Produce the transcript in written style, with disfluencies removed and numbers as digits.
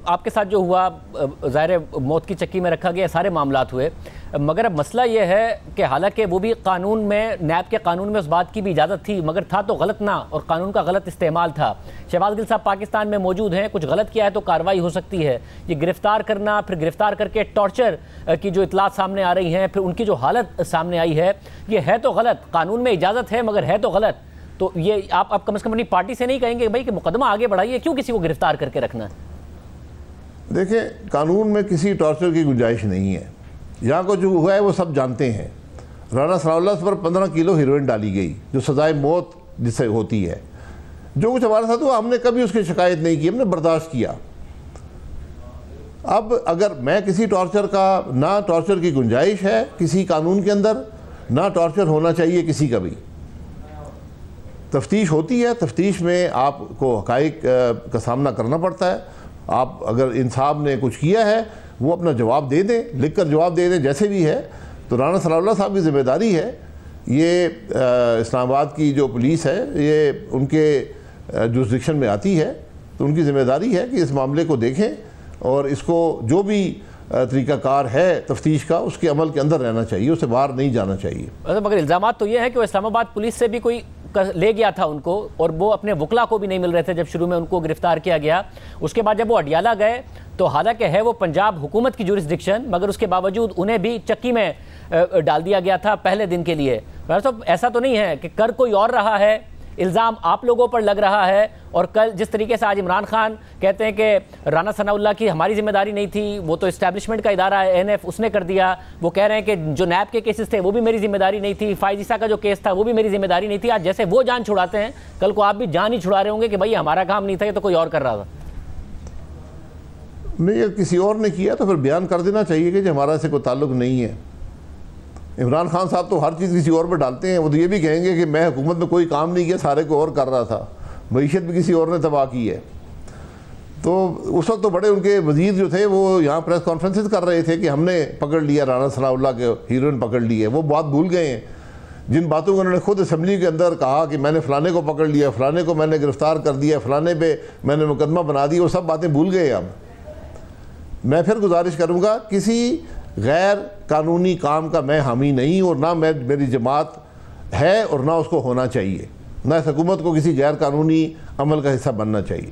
आपके साथ जो हुआ, ज़ाहिर मौत की चक्की में रखा गया, सारे मामलात हुए, मगर अब मसला ये है कि हालांकि वो भी कानून में, नैब के कानून में उस बात की भी इजाज़त थी, मगर था तो गलत ना, और कानून का गलत इस्तेमाल था। शहबाज गिल साहब पाकिस्तान में मौजूद हैं, कुछ गलत किया है तो कार्रवाई हो सकती है। ये गिरफ्तार करना, फिर गिरफ्तार करके टॉर्चर की जो इतलात सामने आ रही हैं, फिर उनकी जो हालत सामने आई है, ये है तो गलत, कानून में इजाज़त है मगर है तो गलत। तो ये आप कम से कम अपनी पार्टी से नहीं कहेंगे भाई कि मुकदमा आगे बढ़ाइए, क्यों किसी को गिरफ्तार करके रखना है? देखिए, कानून में किसी टॉर्चर की गुंजाइश नहीं है। यहाँ को जो हुआ है वो सब जानते हैं। राना सनाउल्लाह पर 15 किलो हीरोइन डाली गई, जो सजाए मौत जिससे होती है। जो कुछ हमारे साथ हुआ, हमने कभी उसकी शिकायत नहीं की, हमने बर्दाश्त किया। अब अगर मैं किसी टॉर्चर का, ना टॉर्चर की गुंजाइश है किसी कानून के अंदर, ना टॉर्चर होना चाहिए किसी का भी। तफ्तीश होती है, तफ्तीश में आपको हक़ाइक़ का सामना करना पड़ता है। आप अगर इंसाफ ने कुछ किया है वो अपना जवाब दे दें, लिख कर जवाब दे दें, जैसे भी है। तो राना सनाउल्लाह साहब की ज़िम्मेदारी है, ये इस्लामाबाद की जो पुलिस है ये उनके जुरिस्डिक्शन में आती है, तो उनकी ज़िम्मेदारी है कि इस मामले को देखें और इसको जो भी तरीक़ाकार है तफ्तीश का, उसके अमल के अंदर रहना चाहिए, उससे बाहर नहीं जाना चाहिए। मगर इल्ज़ामात तो ये है कि वो इस्लामाबाद पुलिस से भी कोई ले गया था उनको, और वो अपने वकला को भी नहीं मिल रहे थे जब शुरू में उनको गिरफ्तार किया गया। उसके बाद जब वो अडियाला गए तो हालांकि है वो पंजाब हुकूमत की जुरिस्डिक्शन, मगर उसके बावजूद उन्हें भी चक्की में डाल दिया गया था पहले दिन के लिए। तो ऐसा तो नहीं है कि कर कोई और रहा है, इल्ज़ाम आप लोगों पर लग रहा है। और कल जिस तरीके से आज इमरान खान कहते हैं कि राना सनाउल्लाह की हमारी जिम्मेदारी नहीं थी, वो तो इस्टेब्लिशमेंट का इदारा है, एनएफ, उसने कर दिया। वो कह रहे हैं कि जो नैब के केसेस थे वो भी मेरी जिम्मेदारी नहीं थी, फाइजिसा का जो केस था वो भी मेरी जिम्मेदारी नहीं थी। आज जैसे वो जान छुड़ाते हैं, कल को आप भी जान ही छुड़ा रहे होंगे कि भाई हमारा काम नहीं था, ये तो कोई और कर रहा था। नहीं, अगर किसी और ने किया तो फिर बयान कर देना चाहिए कि हमारा से कोई ताल्लुक नहीं है। इमरान खान साहब तो हर चीज़ किसी और पर डालते हैं। वो तो ये भी कहेंगे कि मैं हुकूमत में कोई काम नहीं किया, सारे को और कर रहा था, मईशत भी किसी और ने तबाह की है। तो उस वक्त तो बड़े उनके वजीर जो थे वो यहाँ प्रेस कॉन्फ्रेंसेस कर रहे थे कि हमने पकड़ लिया, राना सनाउल्लाह के हीरोइन पकड़ ली है। वो बात भूल गए हैं जिन बातों को उन्होंने खुद असम्बली के अंदर कहा कि मैंने फ़लाने को पकड़ लिया, फ़लाने को मैंने गिरफ़्तार कर दिया, फ़लाने पे मैंने मुकदमा बना दिया, वो सब बातें भूल गए। अब मैं फिर गुजारिश करूँगा, किसी गैर कानूनी काम का मैं हामी नहीं, और ना मेरी जमात है और ना उसको होना चाहिए, ना इस हुकूमत को किसी गैर कानूनी अमल का हिस्सा बनना चाहिए।